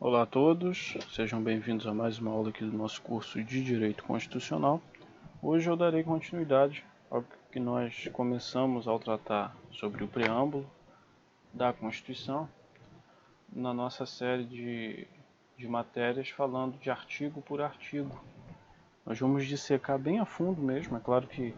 Olá a todos, sejam bem-vindos a mais uma aula aqui do nosso curso de Direito Constitucional. Hoje eu darei continuidade ao que nós começamos ao tratar sobre o preâmbulo da Constituição na nossa série de matérias falando de artigo por artigo. Nós vamos dissecar bem a fundo mesmo, é claro que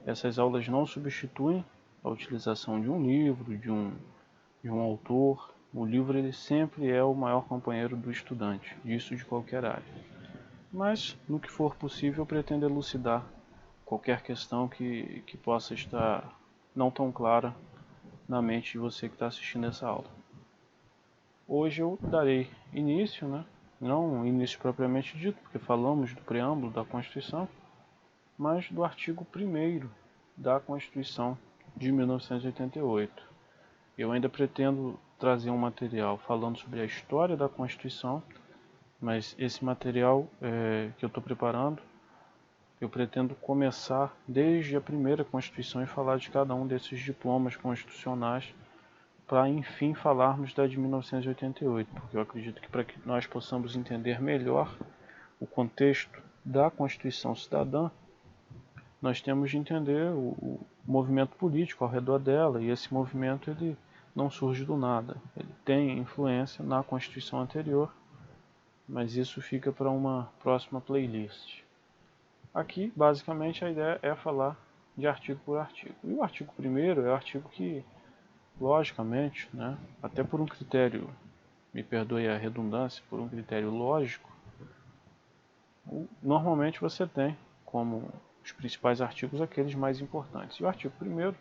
essas aulas não substituem a utilização de um livro, de um autor. O livro ele sempre é o maior companheiro do estudante, disso de qualquer área. Mas, no que for possível, eu pretendo elucidar qualquer questão que possa estar não tão clara na mente de você que está assistindo essa aula. Hoje eu darei início, não início propriamente dito, porque falamos do preâmbulo da Constituição, mas do artigo 1º da Constituição de 1988. Eu ainda pretendo trazer um material falando sobre a história da Constituição, mas esse material que eu estou preparando, eu pretendo começar desde a primeira Constituição e falar de cada um desses diplomas constitucionais, para enfim falarmos da de 1988, porque eu acredito que para que nós possamos entender melhor o contexto da Constituição Cidadã, nós temos de entender o movimento político ao redor dela, e esse movimento ele não surge do nada. Ele tem influência na Constituição anterior, mas isso fica para uma próxima playlist. Aqui, basicamente, a ideia é falar de artigo por artigo. E o artigo 1º é o artigo que, logicamente, até por um critério, me perdoe a redundância, por um critério lógico, normalmente você tem como os principais artigos aqueles mais importantes. E o artigo 1º,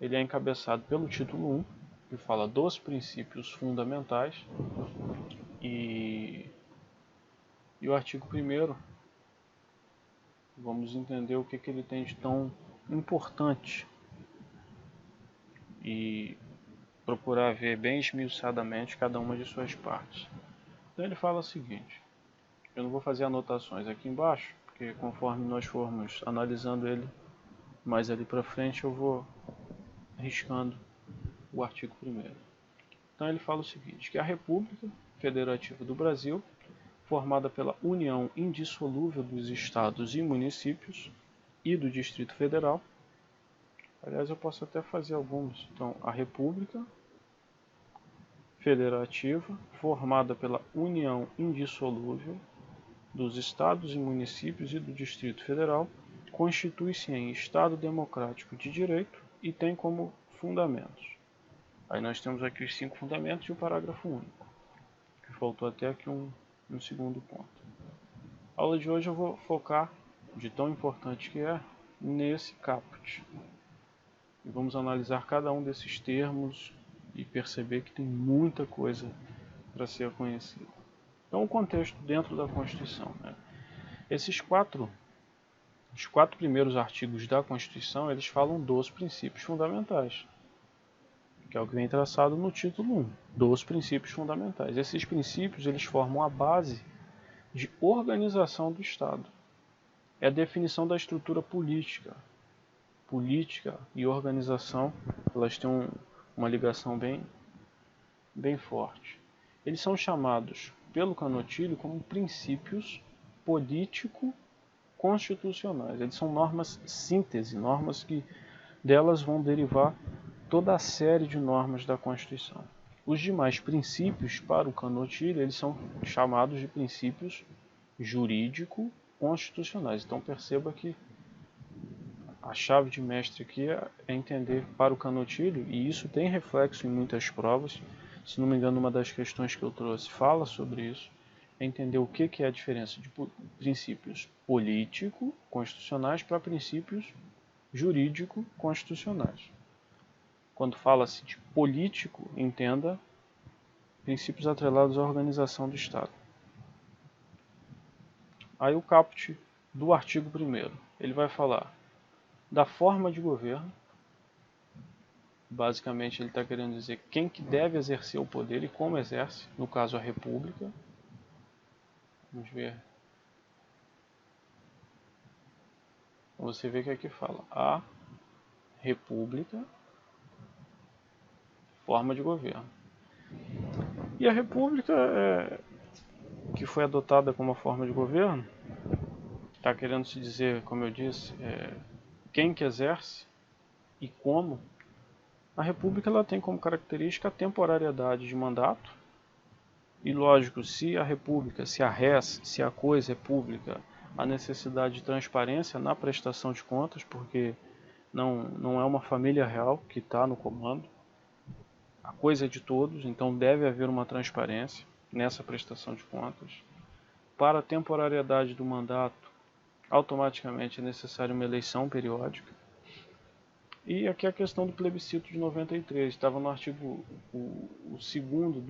ele é encabeçado pelo título 1, que fala dos princípios fundamentais, e o artigo 1º, vamos entender o que ele tem de tão importante e procurar ver bem esmiuçadamente cada uma de suas partes. Então ele fala o seguinte, eu não vou fazer anotações aqui embaixo, porque conforme nós formos analisando ele mais ali para frente, eu vou riscando o artigo 1º. Então ele fala o seguinte, que a República Federativa do Brasil, formada pela união indissolúvel dos estados e municípios e do Distrito Federal. Aliás, eu posso até fazer alguns. Então, a República Federativa, formada pela união indissolúvel dos estados e municípios e do Distrito Federal, constitui-se em Estado democrático de direito e tem como fundamentos. Aí nós temos aqui os 5 fundamentos e o parágrafo único, que faltou até aqui um segundo ponto. A aula de hoje eu vou focar, de tão importante que é, nesse caput. E vamos analisar cada um desses termos e perceber que tem muita coisa para ser conhecida. Então, o contexto dentro da Constituição. Os 4 primeiros artigos da Constituição, eles falam dos princípios fundamentais, que é o que vem traçado no título 1, dos princípios fundamentais. Esses princípios, eles formam a base de organização do Estado. É a definição da estrutura política. Política e organização, elas têm uma ligação bem forte. Eles são chamados pelo Canottilho como princípios político-constitucionais. Eles são normas síntese, normas que delas vão derivar toda a série de normas da Constituição. Os demais princípios, para o Canottilho, eles são chamados de princípios jurídico-constitucionais. Então perceba que a chave de mestre aqui é entender para o Canottilho, e isso tem reflexo em muitas provas. Se não me engano, uma das questões que eu trouxe fala sobre isso, é entender o que é a diferença de princípios político-constitucionais para princípios jurídico-constitucionais. Quando fala-se de político, entenda princípios atrelados à organização do Estado. Aí o caput do artigo 1º, ele vai falar da forma de governo. Basicamente ele está querendo dizer quem que deve exercer o poder e como exerce, no caso a República. Vamos ver. Você vê que aqui fala a República, forma de governo. E a república, que foi adotada como forma de governo, está querendo se dizer, como eu disse, quem que exerce e como. A república ela tem como característica a temporariedade de mandato. E lógico, se a república, se a res, se a coisa é pública, a necessidade de transparência na prestação de contas, porque não é uma família real que está no comando, a coisa é de todos, então deve haver uma transparência nessa prestação de contas. Para a temporariedade do mandato, automaticamente é necessária uma eleição periódica. E aqui a questão do plebiscito de 93, estava no artigo o segundo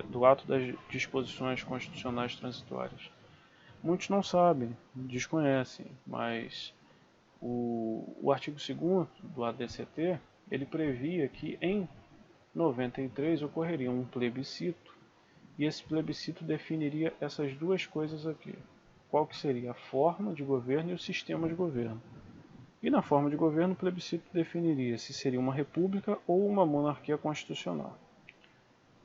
do ato das disposições constitucionais transitórias. Muitos não sabem, desconhecem, mas o artigo 2º do ADCT, ele previa que em 93 ocorreria um plebiscito, e esse plebiscito definiria essas duas coisas aqui. Qual que seria a forma de governo e o sistema de governo. E na forma de governo, o plebiscito definiria se seria uma república ou uma monarquia constitucional.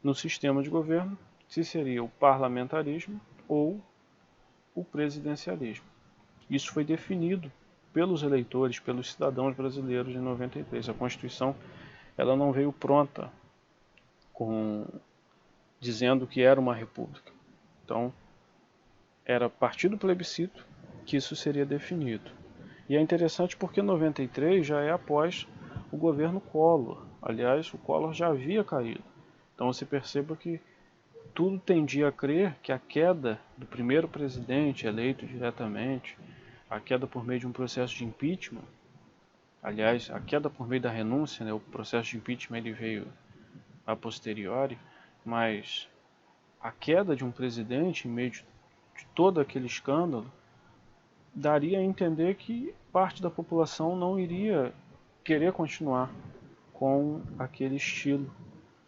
No sistema de governo, se seria o parlamentarismo ou o presidencialismo. Isso foi definido pelos eleitores, pelos cidadãos brasileiros em 93. A Constituição ela não veio pronta dizendo que era uma república. Então, era a partir do plebiscito que isso seria definido. E é interessante porque 93 já é após o governo Collor. Aliás, o Collor já havia caído. Então você perceba que tudo tendia a crer que a queda do primeiro presidente eleito diretamente, a queda por meio de um processo de impeachment, aliás, a queda por meio da renúncia, né, o processo de impeachment ele veio a posteriori, mas a queda de um presidente em meio de todo aquele escândalo daria a entender que parte da população não iria querer continuar com aquele estilo,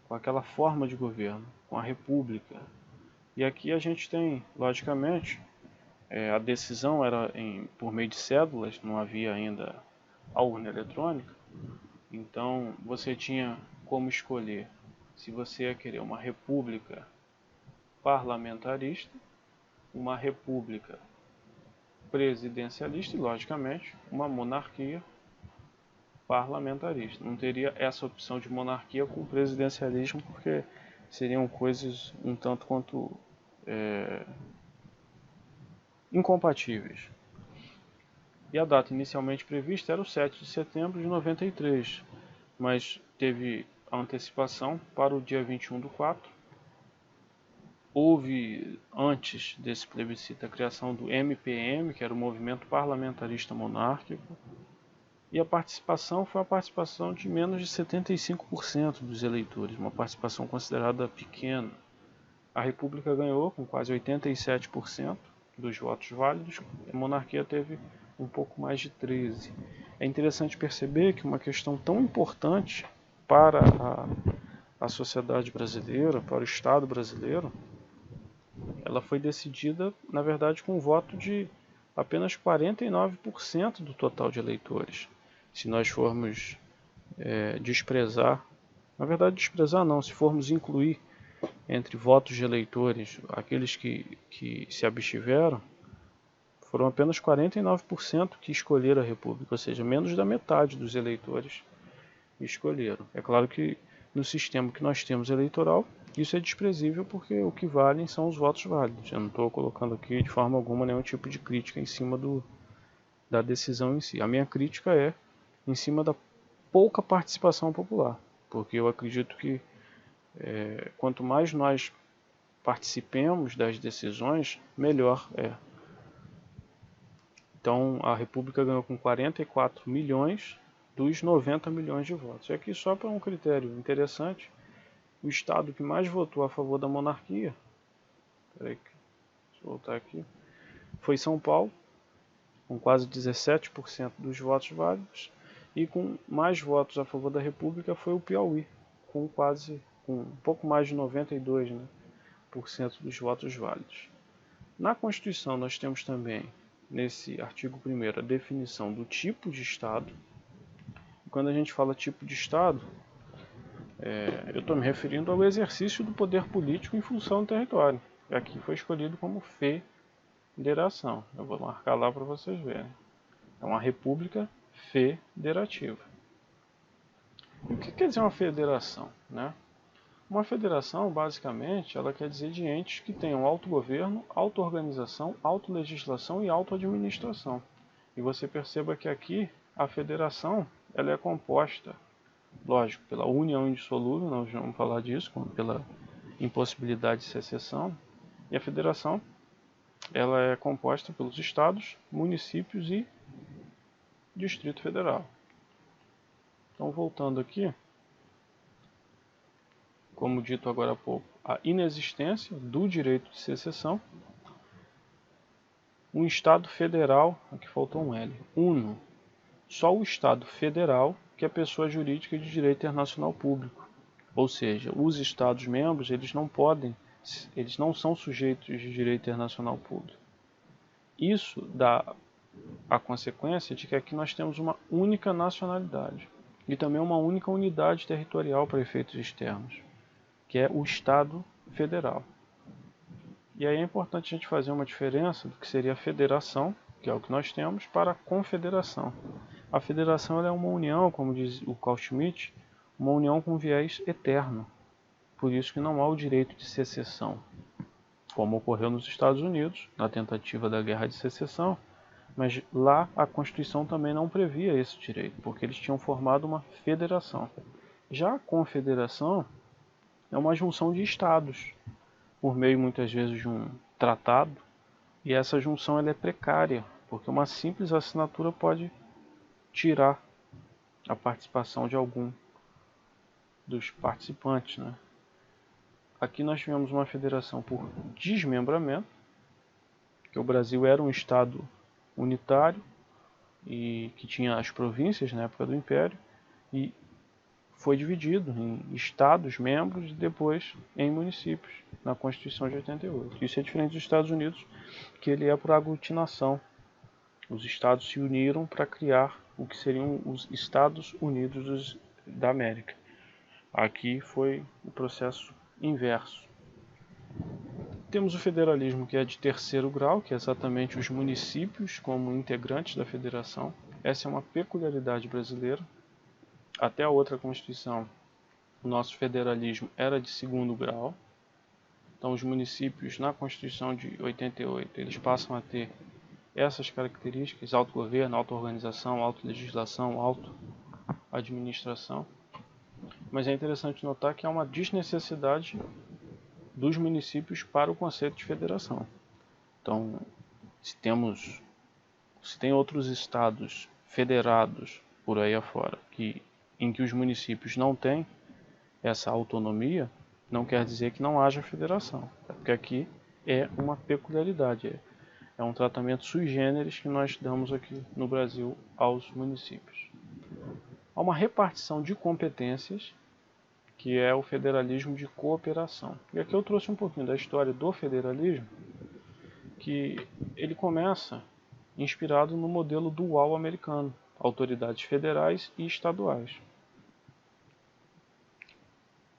com aquela forma de governo, com a república. E aqui a gente tem, logicamente, a decisão era por meio de cédulas, não havia ainda a urna eletrônica, então você tinha como escolher se você ia querer uma república parlamentarista, uma república presidencialista e, logicamente, uma monarquia parlamentarista. Não teria essa opção de monarquia com presidencialismo, porque seriam coisas um tanto quanto incompatíveis. E a data inicialmente prevista era o 7 de setembro de 93, mas teve a antecipação para o dia 21/4. Houve, antes desse plebiscito, a criação do MPM, que era o Movimento Parlamentarista Monárquico, e a participação foi uma participação de menos de 75% dos eleitores, uma participação considerada pequena. A República ganhou com quase 87% dos votos válidos, a monarquia teve um pouco mais de 13%. É interessante perceber que uma questão tão importante para a sociedade brasileira, para o Estado brasileiro, ela foi decidida, na verdade, com um voto de apenas 49% do total de eleitores. Se nós formos desprezar, na verdade desprezar não, se formos incluir entre votos de eleitores aqueles que se abstiveram, foram apenas 49% que escolheram a República, ou seja, menos da metade dos eleitores escolheram. É claro que no sistema que nós temos eleitoral, isso é desprezível porque o que valem são os votos válidos. Eu não estou colocando aqui de forma alguma nenhum tipo de crítica em cima da decisão em si. A minha crítica é em cima da pouca participação popular, porque eu acredito que quanto mais nós participemos das decisões, melhor é. Então a República ganhou com 44 milhões dos 90 milhões de votos. E aqui só para um critério interessante, o estado que mais votou a favor da monarquia, deixa eu voltar aqui, foi São Paulo, com quase 17% dos votos válidos, e com mais votos a favor da República foi o Piauí, com um pouco mais de 92%, né, dos votos válidos. Na Constituição nós temos também, nesse artigo 1º, a definição do tipo de Estado. E quando a gente fala tipo de Estado, Eu estou me referindo ao exercício do poder político em função do território. Aqui foi escolhido como federação. Eu vou marcar lá para vocês verem. É uma república federativa. E o que quer dizer uma federação, né? Uma federação, basicamente, ela quer dizer de entes que tenham autogoverno, auto-organização, auto-legislação e auto-administração. E você perceba que aqui a federação ela é composta, lógico, pela união indissolúvel, nós vamos falar disso, como pela impossibilidade de secessão, e a federação ela é composta pelos estados, municípios e Distrito Federal. Então, voltando aqui, como dito agora há pouco, a inexistência do direito de secessão, um Estado federal, aqui faltou um L, uno, só o Estado federal que é pessoa jurídica de direito internacional público. Ou seja, os Estados-membros eles não são sujeitos de direito internacional público. Isso dá a consequência de que aqui nós temos uma única nacionalidade e também uma única unidade territorial para efeitos externos, que é o Estado federal. E aí é importante a gente fazer uma diferença do que seria a federação, que é o que nós temos, para a confederação. A federação é uma união, como diz o Carl Schmitt, uma união com viés eterno. Por isso que não há o direito de secessão, como ocorreu nos Estados Unidos, na tentativa da Guerra de Secessão, mas lá a Constituição também não previa esse direito, porque eles tinham formado uma federação. Já a confederação é uma junção de estados, por meio muitas vezes de um tratado, e essa junção ela é precária, porque uma simples assinatura pode tirar a participação de algum dos participantes, né? Aqui nós tivemos uma federação por desmembramento, que o Brasil era um estado unitário e que tinha as províncias na época do Império e foi dividido em estados membros e depois em municípios na Constituição de 88. Isso é diferente dos Estados Unidos, que ele é por aglutinação. Os estados se uniram para criar o que seriam os Estados Unidos da América. Aqui foi o processo inverso. Temos o federalismo, que é de terceiro grau, que é exatamente os municípios como integrantes da federação. Essa é uma peculiaridade brasileira. Até a outra Constituição, o nosso federalismo era de segundo grau. Então, os municípios, na Constituição de 88, eles passam a ter essas características: autogoverno, auto-organização, auto-legislação, auto-administração. Mas é interessante notar que há uma desnecessidade dos municípios para o conceito de federação. Então, se tem outros estados federados por aí afora, em que os municípios não têm essa autonomia, não quer dizer que não haja federação. Porque aqui é uma peculiaridade, é um tratamento sui generis que nós damos aqui no Brasil aos municípios. Há uma repartição de competências, que é o federalismo de cooperação. E aqui eu trouxe um pouquinho da história do federalismo, que ele começa inspirado no modelo dual americano, autoridades federais e estaduais.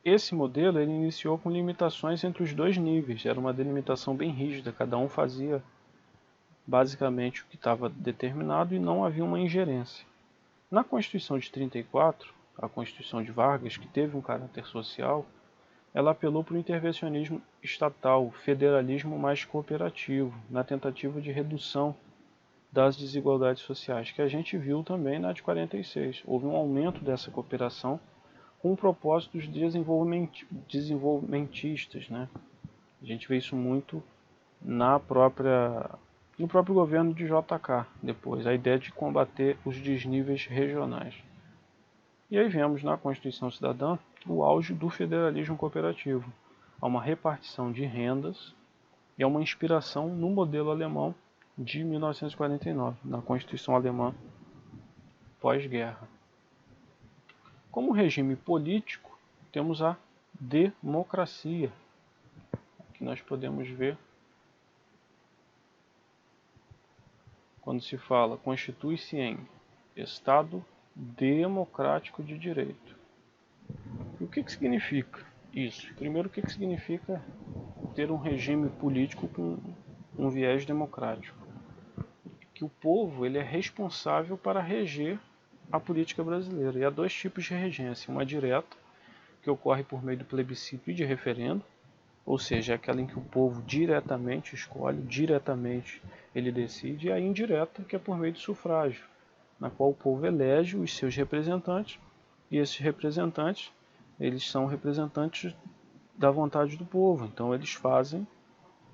Esse modelo ele iniciou com limitações entre os dois níveis, era uma delimitação bem rígida, cada um fazia basicamente o que estava determinado e não havia uma ingerência. Na Constituição de 34, a Constituição de Vargas, que teve um caráter social, ela apelou para o intervencionismo estatal, o federalismo mais cooperativo, na tentativa de redução das desigualdades sociais, que a gente viu também na de 46. Houve um aumento dessa cooperação com propósitos desenvolvimentistas, né? A gente vê isso muito no próprio governo de JK, depois, a ideia de combater os desníveis regionais. E aí vemos na Constituição Cidadã o auge do federalismo cooperativo. Há uma repartição de rendas e há uma inspiração no modelo alemão de 1949, na Constituição Alemã pós-guerra. Como regime político, temos a democracia. Aqui nós podemos ver quando se fala constitui-se em Estado democrático de direito. que significa isso? Primeiro, o que significa ter um regime político com um viés democrático? Que o povo ele é responsável para reger a política brasileira. E há dois tipos de regência: uma direta, que ocorre por meio do plebiscito e de referendo, ou seja, aquela em que o povo diretamente escolhe, diretamente ele decide, e a indireta, que é por meio do sufrágio, na qual o povo elege os seus representantes, e esses representantes, eles são representantes da vontade do povo. Então eles fazem,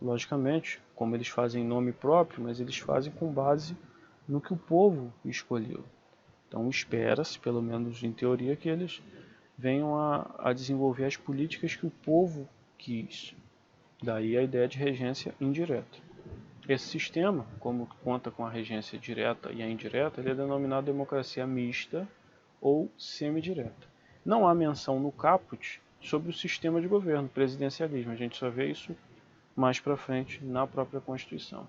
logicamente, como eles fazem em nome próprio, mas eles fazem com base no que o povo escolheu. Então espera-se, pelo menos em teoria, que eles venham a desenvolver as políticas que o povo quis. Daí a ideia de regência indireta. Esse sistema, como conta com a regência direta e a indireta, ele é denominado democracia mista ou semidireta. Não há menção no caput sobre o sistema de governo, presidencialismo. A gente só vê isso mais para frente na própria Constituição.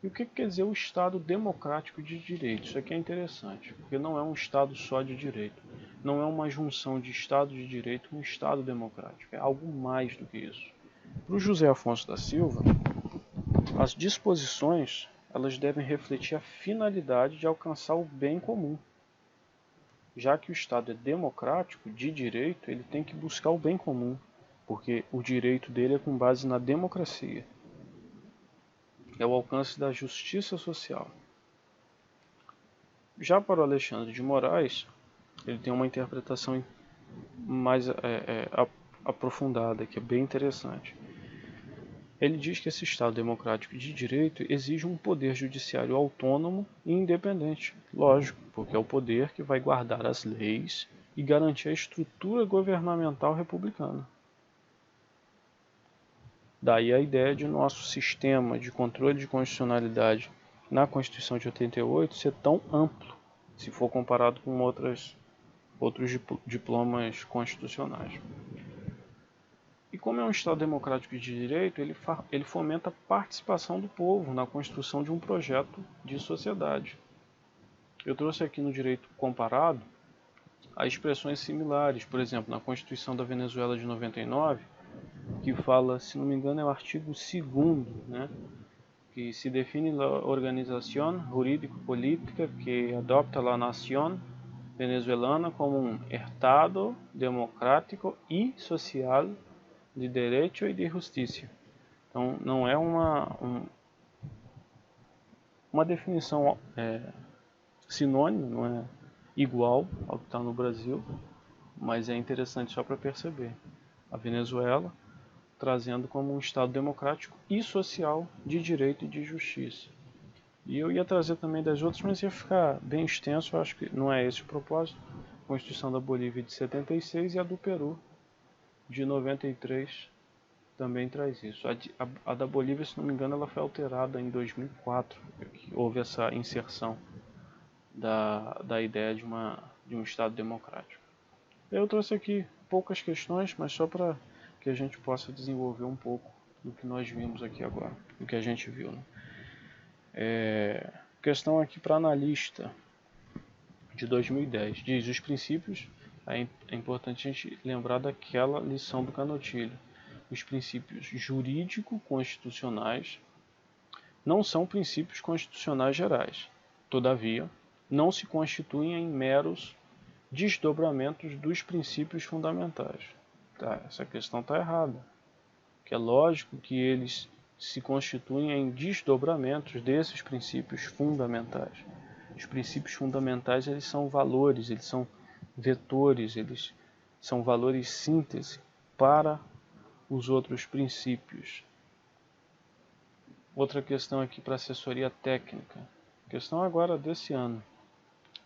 E o que quer dizer o Estado democrático de direito? Isso aqui é interessante, porque não é um Estado só de direito. Não é uma junção de Estado de direito com Estado democrático. É algo mais do que isso. Para o José Afonso da Silva, as disposições elas devem refletir a finalidade de alcançar o bem comum. Já que o Estado é democrático, de direito, ele tem que buscar o bem comum, porque o direito dele é com base na democracia. É o alcance da justiça social. Já para o Alexandre de Moraes, ele tem uma interpretação mais aprofundada, que é bem interessante. Ele diz que esse Estado democrático de direito exige um poder judiciário autônomo e independente. Lógico, porque é o poder que vai guardar as leis e garantir a estrutura governamental republicana. Daí a ideia de nosso sistema de controle de constitucionalidade na Constituição de 88 ser tão amplo, se for comparado com outros diplomas constitucionais. E como é um Estado democrático de direito, ele fomenta a participação do povo na construção de um projeto de sociedade. Eu trouxe aqui no direito comparado as expressões similares, por exemplo, na Constituição da Venezuela de 99, que fala, se não me engano, é o artigo 2º, né, que se define a organização jurídico-política que adopta a nação venezuelana como um Estado democrático e social de direito e de justiça. Então, não é uma definição sinônima, não é igual ao que está no Brasil, mas é interessante só para perceber. A Venezuela trazendo como um Estado democrático e social de direito e de justiça. E eu ia trazer também das outras, mas ia ficar bem extenso, eu acho que não é esse o propósito. A Constituição da Bolívia de 76 e a do Peru de 93 também traz isso. A da Bolívia, se não me engano, ela foi alterada em 2004, que houve essa inserção da ideia de um Estado democrático. Eu trouxe aqui poucas questões, mas só para que a gente possa desenvolver um pouco do que nós vimos aqui agora, do que a gente viu. Né? Questão aqui para analista de 2010. Diz, os princípios, é importante a gente lembrar daquela lição do Canottilho. Os princípios jurídico-constitucionais não são princípios constitucionais gerais. Todavia, não se constituem em meros desdobramentos dos princípios fundamentais. Tá, essa questão está errada. Que é lógico que eles se constituem em desdobramentos desses princípios fundamentais. Os princípios fundamentais eles são valores, eles são vetores, eles são valores síntese para os outros princípios. Outra questão aqui para assessoria técnica. Questão agora desse ano.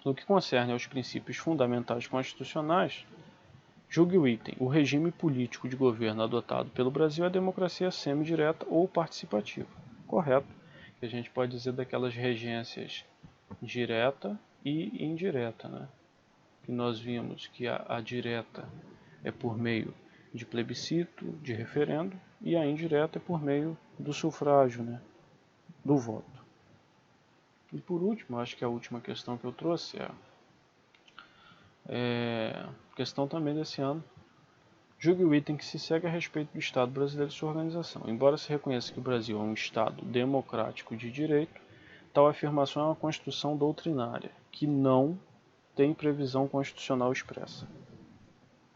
No que concerne aos princípios fundamentais constitucionais, julgue o item. O regime político de governo adotado pelo Brasil é a democracia semidireta ou participativa. Correto. Que a gente pode dizer daquelas regências direta e indireta, né? Que nós vimos que a direta é por meio de plebiscito, de referendo, e a indireta é por meio do sufrágio, né? Do voto. E por último, acho que a última questão que eu trouxe é questão também desse ano, Julgue o item que se segue a respeito do Estado brasileiro e sua organização. Embora se reconheça que o Brasil é um Estado democrático de direito, tal afirmação é uma construção doutrinária, que não tem previsão constitucional expressa.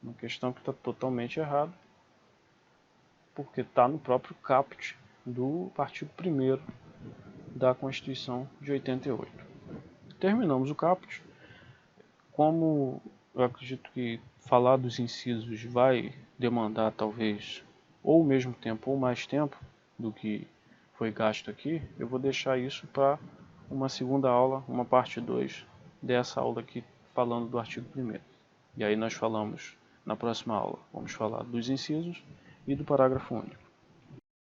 Uma questão que está totalmente errada, porque está no próprio caput do artigo 1º da Constituição de 88. Terminamos o caput. Como eu acredito que falar dos incisos vai demandar talvez ou o mesmo tempo ou mais tempo do que foi gasto aqui, eu vou deixar isso para uma segunda aula, uma parte 2 dessa aula aqui falando do artigo 1º. E aí nós falamos na próxima aula, vamos falar dos incisos e do parágrafo único.